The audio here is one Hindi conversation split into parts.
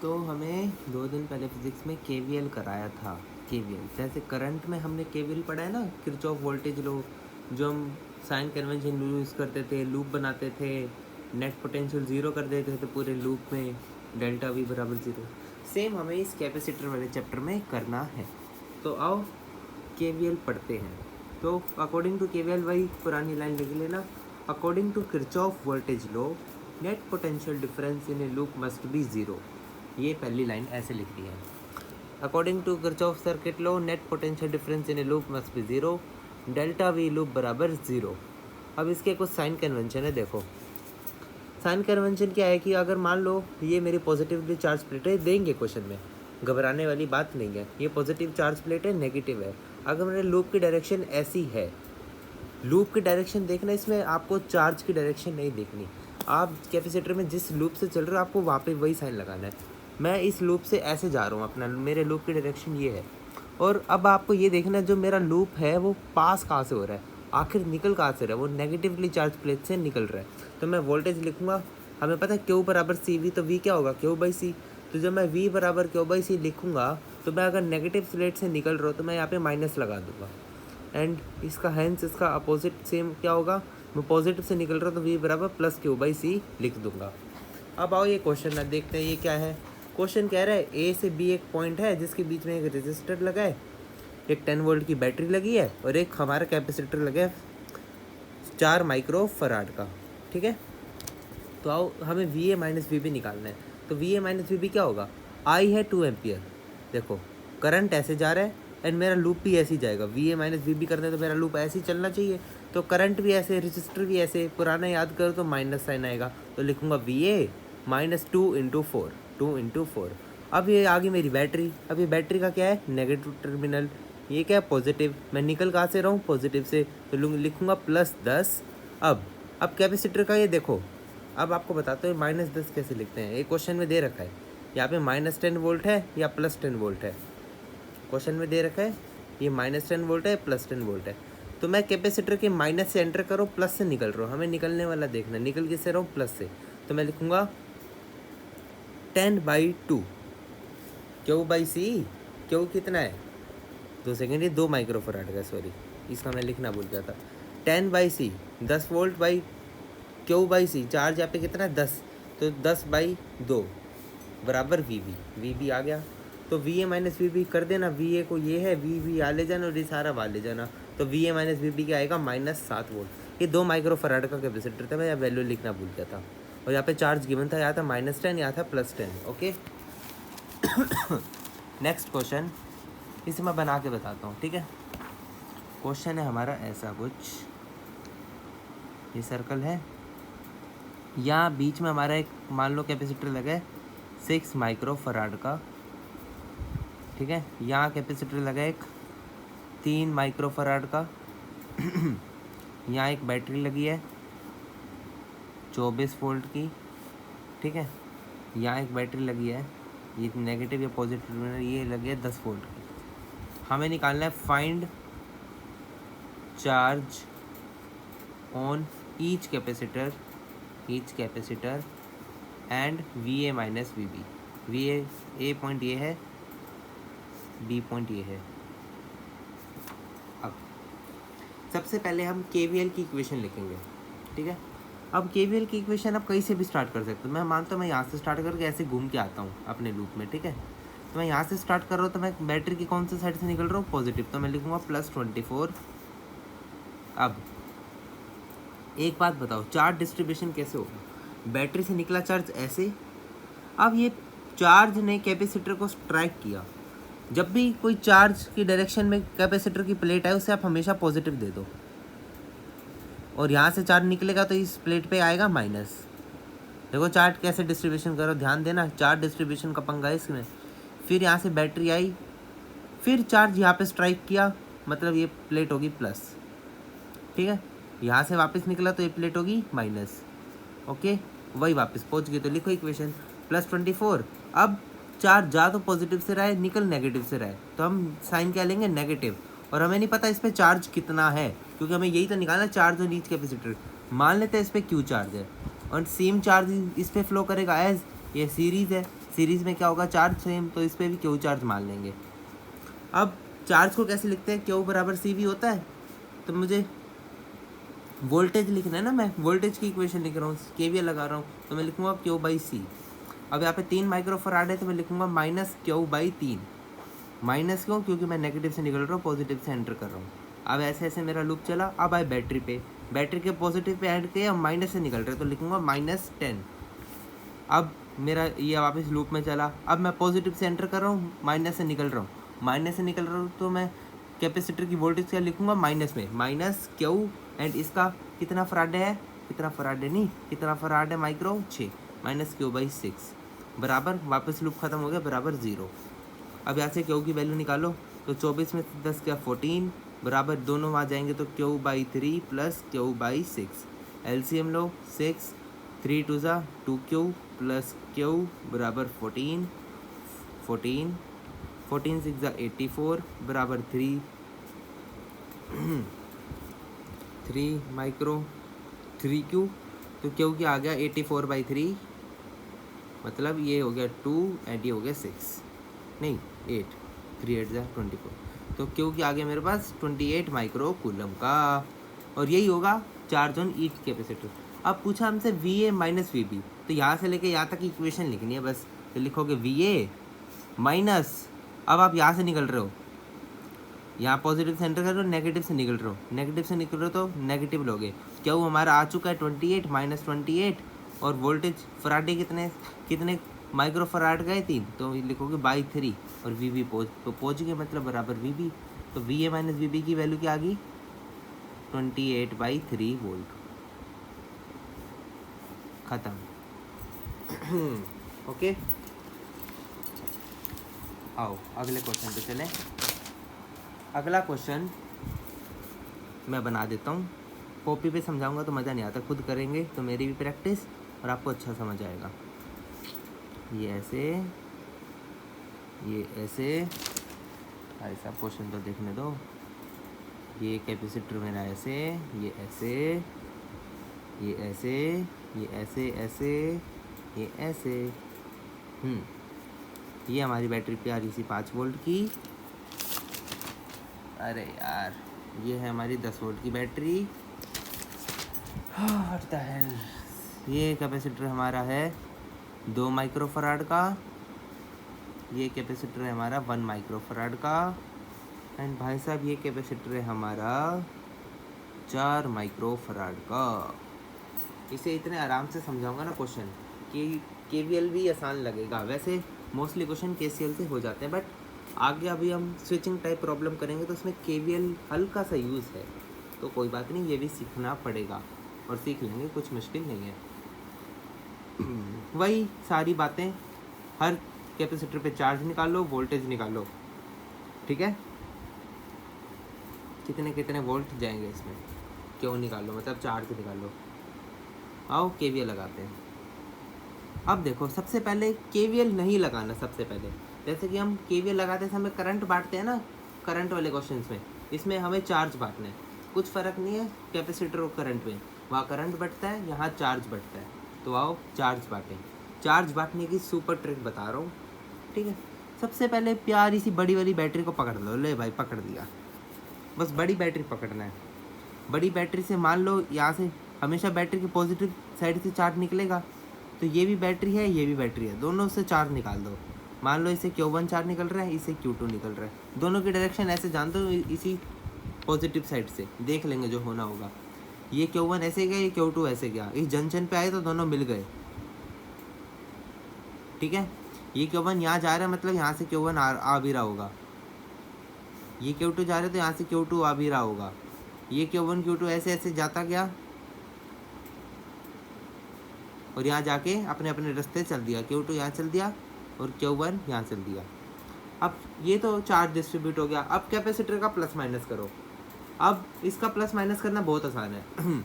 तो हमें 2 दिन पहले फिज़िक्स में केवीएल कराया था। केवीएल जैसे करंट में हमने केवीएल पढ़ा है ना, किरचॉफ वोल्टेज लॉ, जो हम साइन कन्वेंशन यूज़ करते थे, लूप बनाते थे, नेट पोटेंशियल ज़ीरो कर देते थे पूरे लूप में, डेल्टा वी बराबर ज़ीरो। सेम हमें इस कैपेसिटर वाले चैप्टर में करना है। तो आओ केवीएल पढ़ते हैं। तो अकॉर्डिंग टू केवीएल वही पुरानी लाइन लिख लेना, according to Kirchhoff voltage law net potential difference in a loop must be zero. ये पहली लाइन ऐसे लिख दी है, according to Kirchhoff circuit law net potential difference in a loop must be zero, delta V loop बराबर ज़ीरो। अब इसके कुछ साइन कन्वेंशन है, देखो साइन कन्वेंशन क्या है कि अगर मान लो ये मेरी पॉजिटिवली चार्ज प्लेट है, देंगे क्वेश्चन में, घबराने वाली बात नहीं है, ये पॉजिटिव चार्ज प्लेट है, नेगेटिव है। अगर मेरे लूप की डायरेक्शन ऐसी है, लूप की डायरेक्शन देखना, इसमें आपको चार्ज की डायरेक्शन नहीं देखनी, आप कैपेसिटर में जिस लूप से चल रहे हो आपको वहाँ पे वही साइन लगाना है। मैं इस लूप से ऐसे जा रहा हूँ, अपना मेरे लूप की डायरेक्शन ये है, और अब आपको ये देखना है जो मेरा लूप है वो पास कहाँ से हो रहा है, आखिर निकल कहाँ से रहा है, वो नेगेटिवली चार्ज प्लेट से निकल रहा है। तो मैं वोल्टेज लिखूँगा, हमें पता है क्यू बराबर सी वी, तो वी क्या होगा, क्यू बाई सी। तो जब मैं वी बराबर क्यू बाई सी लिखूँगा तो मैं अगर नेगेटिव प्लेट से निकल रहा हूँ तो मैं यहाँ पे माइनस लगा दूँगा, एंड इसका हैंस इसका अपोजिट सेम क्या होगा, मैं पॉजिटिव से निकल रहा हूँ तो वी बराबर प्लस क्यू बाई सी लिख दूंगा। अब आओ ये क्वेश्चन ना देखते हैं, ये क्या है। क्वेश्चन कह रहा है ए से बी एक पॉइंट है जिसके बीच में एक रेजिस्टर लगा है, एक 10 वोल्ट की बैटरी लगी है और एक हमारा कैपेसिटर लगा है 4 माइक्रो फराड का, ठीक है। तो आओ हमें V A minus V B निकालना है। तो V A minus V B क्या होगा, आई है 2 एम्पियर, देखो करंट ऐसे जा रहा है एंड मेरा लूप भी ऐसे ही जाएगा, V A minus V B करने तो मेरा लूप ऐसे ही चलना चाहिए, तो करंट भी ऐसे, रजिस्टर भी ऐसे, पुराना याद करो तो माइनस साइन आएगा, तो लिखूंगा we A minus 2 into four. अब ये आगे मेरी बैटरी, अब ये बैटरी का क्या है, नेगेटिव टर्मिनल, ये क्या है पॉजिटिव, मैं निकल कहाँ से रहा हूँ, पॉजिटिव से, तो लिखूंगा +10। अब कैपेसिटर का ये देखो, अब आपको बताते हैं -10 कैसे लिखते हैं, एक क्वेश्चन में दे रखा है, यहाँ पे -10 वोल्ट है या +10 वोल्ट है, क्वेश्चन में दे रखा है ये -10 वोल्ट है +10 वोल्ट है। तो मैं कैपेसिटर के माइनस से एंटर करो, प्लस से निकल रहा हूँ, हमें निकलने वाला देखना, निकल किससे रहा हूँ, प्लस से, तो मैं लिखूँगा 10/2 क्यू बाई सी, क्यू कितना है 2 सेकेंड, ये 2 माइक्रोफराड का, सॉरी इसका मैं लिखना भूल गया था, 10/C 10 volt by Q by C, charge यहाँ पे कितना है 10, तो 10/2 बराबर वी बी आ गया। तो V A minus V B कर देना, वी ए को ये है, वी आ ले जाना और ये सारा वा ले जाना, तो V A minus V B क्या आएगा, -7 वोल्ट। ये 2 माइक्रोफराड का कैपेसिटर था, मैं यहाँ वैल्यू लिखना भूल गया था, और यहाँ पे चार्ज गिवन था, यहाँ था -10, यहाँ था +10, ओके। नेक्स्ट क्वेश्चन, इसे मैं बना के बताता हूँ, ठीक है। क्वेश्चन है हमारा ऐसा कुछ, ये सर्कल है, यहाँ बीच में हमारा एक मान लो कैपेसिटर लगा है 6 माइक्रोफराड का, ठीक है। यहाँ कैपेसिटर लगा है एक 3 माइक्रोफराड का, यहाँ एक बैटरी लगी है 24 वोल्ट की, ठीक है। यहाँ एक बैटरी लगी है, ये नेगेटिव या पॉजिटिव, ये लगी है 10 वोल्ट की। हमें निकालना है find charge on each capacitor and V A minus V B. V A point ये है, बी पॉइंट ये है। अब सबसे पहले हम केवीएल की इक्वेशन लिखेंगे, ठीक है। अब केवीएल की इक्वेशन आप कहीं से भी स्टार्ट कर सकते हो, मैं मानता हूँ मैं यहाँ से स्टार्ट करके ऐसे घूम के आता हूँ अपने लूप में, ठीक है। तो मैं यहाँ से स्टार्ट कर रहा हूँ, तो मैं बैटरी की कौन सी साइड से निकल रहा हूँ, पॉजिटिव, तो मैं लिखूँगा +24। अब एक बात बताओ, चार्ज डिस्ट्रीब्यूशन कैसे होगा, बैटरी से निकला चार्ज ऐसे, अब ये चार्ज ने कैपेसिटर को स्ट्राइक किया, जब भी कोई चार्ज की डायरेक्शन में कैपेसिटर की प्लेट आए उसे आप हमेशा पॉजिटिव दे दो, और यहाँ से चार्ज निकलेगा तो इस प्लेट पे आएगा माइनस। देखो चार्ज कैसे डिस्ट्रीब्यूशन करो, ध्यान देना, चार्ज डिस्ट्रीब्यूशन का पंगा है इसमें। फिर यहाँ से बैटरी आई, फिर चार्ज यहाँ पे स्ट्राइक किया, मतलब ये प्लेट होगी प्लस, ठीक है। यहाँ से वापस निकला तो ये प्लेट होगी माइनस, ओके, वही वापस पहुँच गई, तो लिखो इक्वेशन +24। अब चार्ज जा तो पॉजिटिव से रहा है, निकल नेगेटिव से रहा है, तो हम साइन क्या लेंगे, नेगेटिव, और हमें नहीं पता इस पर चार्ज कितना है, क्योंकि हमें यही तो निकालना चार्ज ऑन ईच कैपेसिटर। मान लेते हैं इस पर क्यू चार्ज है और सेम चार्ज इस पर फ्लो करेगा, एज ये सीरीज़ है, सीरीज़ में क्या होगा, चार्ज सेम, तो इस पर भी क्यू चार्ज मान लेंगे। अब चार्ज को कैसे लिखते हैं, क्यू बराबर सी वी होता है, तो मुझे वोल्टेज लिखना है ना, मैं वोल्टेज की इक्वेशन लिख रहा हूँ, केवीएल लगा रहा हूँ, तो मैं लिखूँगा क्यू बाई सी। अब यहाँ पे 3 माइक्रोफराड है तो मैं लिखूँगा माइनस क्यू बाई 3। माइनस क्यों, क्योंकि मैं नेगेटिव से निकल रहा हूँ, पॉजिटिव से एंटर कर रहा हूँ। अब ऐसे ऐसे मेरा लूप चला। अब आए बैटरी पे, बैटरी के पॉजिटिव पे एंड किया, माइनस से निकल रहे हैं तो लिखूँगा -10। अब मेरा ये वापस लूप में चला। अब मैं पॉजिटिव से एंटर कर रहा हूँ, माइनस से निकल रहा हूँ, माइनस से निकल रहा हूँ, तो मैं कैपेसिटर की वोल्टेज क्या लिखूँगा, माइनस में, माइनस क्यू, एंड इसका कितना फराड है, कितना फराड है नहीं, कितना फराड है माइक्रो, 6, माइनस क्यू बाई 6 बराबर, वापस लूप खत्म हो गया, बराबर 0। अब यहाँ से क्यू की वैल्यू निकालो, तो 24 में 10 क्या 14 बराबर, दोनों आ जाएंगे तो Q by 3 plus Q by 6। LCM लो, 6 3 2 ज़ा 2Q प्लस क्यू बराबर 14 14 14 6 ज़ा 84 बराबर 3 माइक्रो 3Q, तो क्यू की आ गया 84/3, मतलब ये हो गया 2 एंड ये हो गया 6, नहीं 8, 3 8 ज़ा 24, तो क्यू की आ गया मेरे पास 28 माइक्रो कूलम का, और यही होगा चार्ज ऑन ईच कैपेसिटर। अब पूछा हमसे VA माइनस VB, तो यहाँ से लेके यहाँ तक की इक्वेशन लिखनी है बस, तो लिखोगे VA माइनस, अब आप यहाँ से निकल रहे हो, यहाँ पॉजिटिव से एंटर कर रहे हो, नेगेटिव से निकल रहे हो, नेगेटिव से निकल रहे हो तो नेगेटिव लोगे, क्या वो हमारा आ चुका है 28 माइनस 28, और वोल्टेज फराडे कितने माइक्रो फराड गए 3, तो लिखोगे बाई 3, और VB पहुँच गए, मतलब बराबर VB, तो VA माइनस VB की वैल्यू क्या आ गई, 28/3 वोल्ट। खत्म। ओके, आओ अगले क्वेश्चन पे चलें। अगला क्वेश्चन मैं बना देता हूँ, कॉपी पे समझाऊंगा तो मज़ा नहीं आता, खुद करेंगे तो मेरी भी प्रैक्टिस और आपको अच्छा समझ आएगा। ये ऐसे, ये ऐसे, ऐसा क्वेश्चन तो देखने दो। ये कैपेसिटर मेरा ऐसे, ये ऐसे, ये ऐसे, ये ऐसे ऐसे, ये ऐसे। ये हमारी बैटरी पे आ रही थी 5 वोल्ट की। अरे यार, ये है हमारी 10 वोल्ट की बैटरी। What the hell. ये कैपेसिटर हमारा है 2 माइक्रोफराड का, ये कैपेसिटर है हमारा 1 माइक्रोफराड का, एंड भाई साहब ये कैपेसिटर है हमारा 4 माइक्रोफराड का। इसे इतने आराम से समझाऊंगा ना क्वेश्चन कि केवीएल भी आसान लगेगा। वैसे मोस्टली क्वेश्चन केसीएल से हो जाते हैं, बट आगे अभी हम स्विचिंग टाइप प्रॉब्लम करेंगे तो उसमें केवीएल हल्का सा यूज़ है, तो कोई बात नहीं, ये भी सीखना पड़ेगा और सीख लेंगे, कुछ मुश्किल नहीं है। वही सारी बातें, हर कैपेसिटर पे चार्ज निकालो, वोल्टेज निकालो, ठीक है, कितने कितने वोल्ट जाएंगे इसमें, क्यों निकालो, मतलब चार्ज निकालो। आओ केवीएल लगाते हैं। अब देखो, सबसे पहले केवीएल नहीं लगाना। सबसे पहले जैसे कि हम केवीएल लगाते समय करंट बांटते हैं ना, करंट वाले क्वेश्चंस में, इसमें हमें चार्ज बांटना है। कुछ फ़र्क नहीं है कैपेसिटर और करंट में, वहाँ करंट बढ़ता है, यहाँ चार्ज बढ़ता है। तो आओ चार्ज बांटें। चार्ज बांटने की सुपर ट्रिक बता रहा हूँ, ठीक है। सबसे पहले प्यारी सी बड़ी वाली बैटरी को पकड़ लो। ले भाई, पकड़ दिया, बस बड़ी बैटरी पकड़ना है। बड़ी बैटरी से मान लो यहाँ से हमेशा बैटरी के पॉजिटिव साइड से चार्ज निकलेगा, तो ये भी बैटरी है, ये भी बैटरी है, दोनों से चार्ज निकाल दो। मान लो इसे Q1 चार्ज निकल रहा है, इसे Q2 निकल रहा है, दोनों की डायरेक्शन ऐसे जान दो, इसी पॉजिटिव साइड से देख लेंगे जो होना होगा। ये Q1 ऐसे गया, ये Q2 ऐसे गया, इस जंक्शन पे आए तो दोनों मिल गए, ठीक है। ये Q1 यहाँ जा रहा है, मतलब यहाँ से Q1 आ भी रहा होगा, ये Q2 जा रहे तो यहाँ से Q2 आ भी रहा होगा। ये Q1 Q2 ऐसे ऐसे जाता गया और यहाँ जाके अपने अपने रास्ते चल दिया। Q2 यहाँ चल दिया और Q1 यहाँ चल दिया। अब ये तो चार्ज डिस्ट्रीब्यूट हो गया। अब कैपेसिटर का प्लस माइनस करो। अब इसका प्लस माइनस करना बहुत आसान है।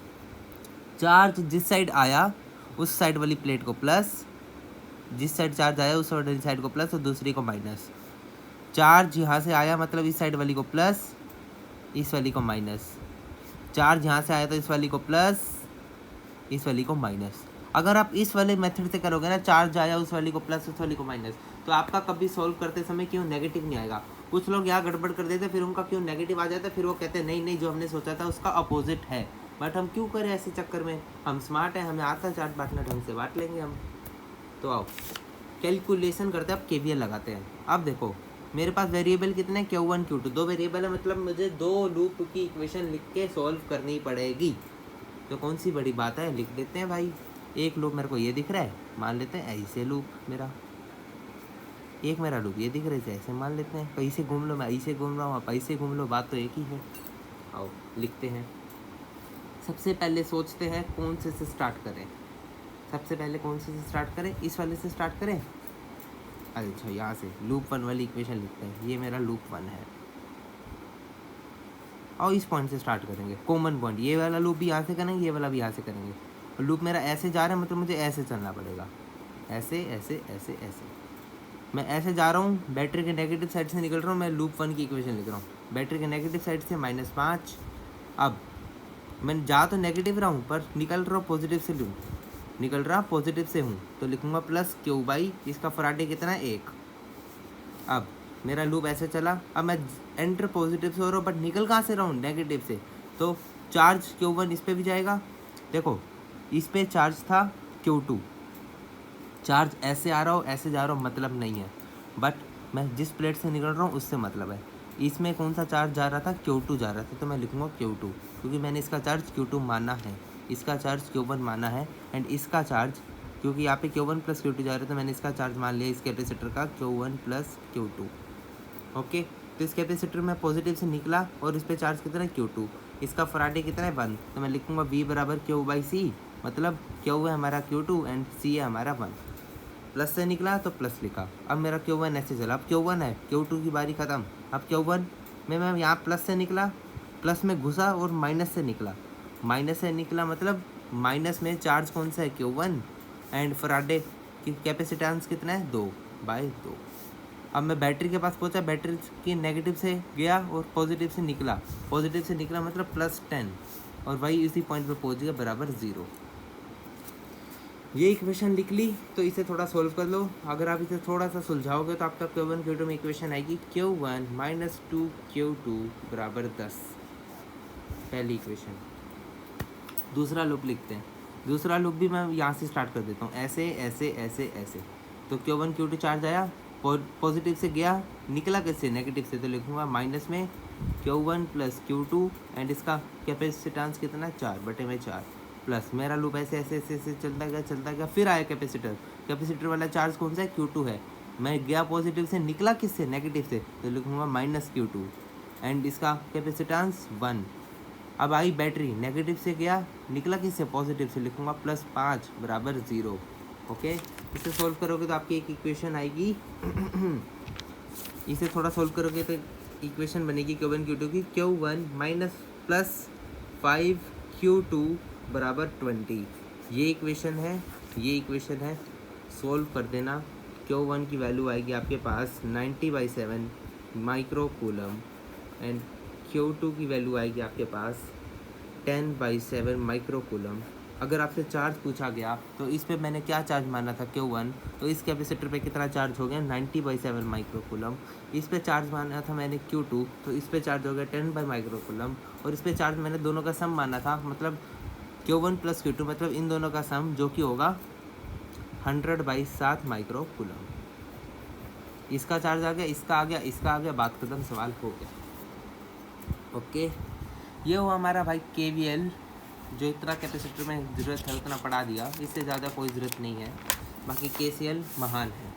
चार्ज जिस साइड आया उस साइड वाली प्लेट को प्लस, जिस साइड चार्ज आया उस वाली साइड को प्लस और दूसरी को माइनस। चार्ज यहाँ से आया मतलब इस साइड वाली को प्लस, इस वाली को माइनस। चार्ज यहाँ से आया तो इस वाली को प्लस, इस वाली को माइनस। अगर आप इस वाले मेथड से करोगे ना, चार्ज आया उस वाली को प्लस उस वाली को माइनस, तो आपका कभी सॉल्व करते समय क्यों नेगेटिव नहीं आएगा। कुछ लोग यहाँ गड़बड़ कर देते, फिर उनका क्यों नेगेटिव आ जाता है, फिर वो कहते हैं नहीं नहीं जो हमने सोचा था उसका अपोजिट है। बट हम क्यों करें ऐसे चक्कर में, हम स्मार्ट हैं, हमें आता है चार्ट बांटना, ढंग से बांट लेंगे हम। तो आओ कैलकुलेशन करते हैं, अब केवीएल लगाते हैं। अब देखो मेरे पास वेरिएबल कितने हैं, Q1 Q2, 2 वेरिएबल है, मतलब मुझे 2 लूप की इक्वेशन लिख के सॉल्व करनी पड़ेगी। तो कौन सी बड़ी बात है, लिख देते हैं भाई। एक लूप मेरे को ये दिख रहा है, मान लेते हैं ऐसे लूप मेरा, एक मेरा लूप ये दिख रहा है, ऐसे मान लेते हैं। कहीं से घूम लो, मैं ऐसे घूम रहा हूँ, आप ऐसे घूम लो, बात तो एक ही है। आओ लिखते हैं। सबसे पहले सोचते हैं कौन से स्टार्ट करें, सबसे पहले कौन से स्टार्ट करें, इस वाले से स्टार्ट करें। अच्छा यहाँ से लूप 1 वाली इक्वेशन लिखते हैं, ये मेरा लूप 1 है और इस पॉइंट से स्टार्ट करेंगे, कॉमन पॉइंट। ये वाला लूप भी यहाँ से करेंगे, ये वाला भी यहाँ से करेंगे। और लूप मेरा ऐसे जा रहा है, मतलब मुझे ऐसे चलना पड़ेगा, ऐसे ऐसे ऐसे ऐसे। मैं ऐसे जा रहा हूँ, बैटरी के नेगेटिव साइड से निकल रहा हूँ, मैं लूप 1 की इक्वेशन लिख रहा हूँ। बैटरी के नेगेटिव साइड से -5। अब मैं जा तो नेगेटिव रहा हूँ पर निकल रहा हूँ पॉजिटिव से, लूँ निकल रहा पॉजिटिव से हूँ, तो लिखूँगा प्लस Q बाई इसका फराडे कितना है 1। अब मेरा लूप ऐसे चला, अब मैं एंटर पॉजिटिव से हो रहा हूँ बट निकल कहाँ से रहा हूँ, नेगेटिव से। तो चार्ज Q1 इस पर भी जाएगा, देखो इस पर चार्ज था Q2, चार्ज ऐसे आ रहा हो ऐसे जा रहा हो मतलब नहीं है, बट मैं जिस प्लेट से निकल रहा हूँ उससे मतलब है। इसमें कौन सा चार्ज जा रहा था, Q2 जा रहा था, तो मैं लिखूँगा Q2, क्योंकि मैंने इसका चार्ज Q2 माना है, इसका चार्ज Q1 माना है, एंड इसका चार्ज क्योंकि यहाँ पे Q1 प्लस Q2 जा रहा है, तो मैंने इसका चार्ज मान लिया इस कैपेसिटर का Q1 प्लस Q2। ओके, तो इस कैपेसिटर में पॉजिटिव से निकला और इस पर चार्ज कितना है Q2, इसका फराडे कितना है 1, तो मैं लिखूँगा V बराबर Q बाई C, मतलब Q है हमारा Q2 एंड C है हमारा 1। प्लस से निकला तो प्लस लिखा। अब मेरा Q1 ऐसे चला, अब Q1 है, Q2 की बारी ख़त्म। अब Q1 में मैं यहाँ प्लस से निकला, प्लस में घुसा और माइनस से निकला, माइनस से निकला मतलब माइनस में चार्ज कौन सा है Q1 एंड फराडे की कैपेसिटेंस कितना है 2/2। अब मैं बैटरी के पास पहुँचा, बैटरी की नेगेटिव से गया और पॉजिटिव से निकला, पॉजिटिव से निकला मतलब +10, और वही इसी पॉइंट पे पहुँच गया बराबर 0। ये इक्वेशन लिख ली, तो इसे थोड़ा सोल्व कर लो। अगर आप इसे थोड़ा सा सुलझाओगे तो आपका Q1 Q2 में इक्वेशन आएगी Q1 - 2Q2 बराबर 10, पहली इक्वेशन। दूसरा लूप लिखते हैं, दूसरा लूप भी मैं यहाँ से स्टार्ट कर देता हूँ, ऐसे ऐसे ऐसे ऐसे। तो Q1 Q2 चार्ज आया, पॉजिटिव से गया, निकला किससे, नेगेटिव से, तो लिखूँगा माइनस में Q1 प्लस Q2 एंड इसका कैपेसिटेंस कितना 4/4, प्लस मेरा लूप ऐसे ऐसे ऐसे ऐसे चलता गया, फिर आया कैपेसिटर, कैपेसिटर वाला चार्ज कौन सा है Q2 है, मैं गया पॉजिटिव से, निकला किससे, नेगेटिव से, तो लिखूँगा -Q2 एंड इसका कैपेसिटेंस 1। अब आई बैटरी, नेगेटिव से गया, निकला किससे, पॉजिटिव से, लिखूँगा +5 बराबर 0। ओके, इसे सोल्व करोगे तो आपकी एक इक्वेशन आएगी इसे थोड़ा सोल्व करोगे तो इक्वेशन बनेगी Q1 Q2 की, Q1 - +5Q2 बराबर 20। ये इक्वेशन है, ये इक्वेशन है, सोल्व कर देना। Q1 की वैल्यू आएगी आपके पास 90/7 माइक्रो कूलम एंड Q2 की वैल्यू आएगी आपके पास 10/7 माइक्रो कूलम। अगर आपसे चार्ज पूछा गया तो इस पे मैंने क्या चार्ज माना था Q1, तो इस कैपेसिटर पे कितना चार्ज हो गया 90/7 माइक्रो कूलम। इस पे चार्ज माना था मैंने Q2, तो इस पे चार्ज हो गया 10 माइक्रो कूलम, और इस पे चार्ज मैंने दोनों का सम माना था, मतलब Q1 प्लस Q2, मतलब इन दोनों का सम जो कि होगा 100/7 माइक्रो कूलम। इसका चार्ज आ गया, इसका आ गया, इसका आ गया, बात खत्म, सवाल हो गया। ओके, ये हुआ हमारा भाई KVL, जो इतना कैपेसिटर में ज़रूरत है उतना पढ़ा दिया, इससे ज़्यादा कोई ज़रूरत नहीं है। बाकी KCL महान है।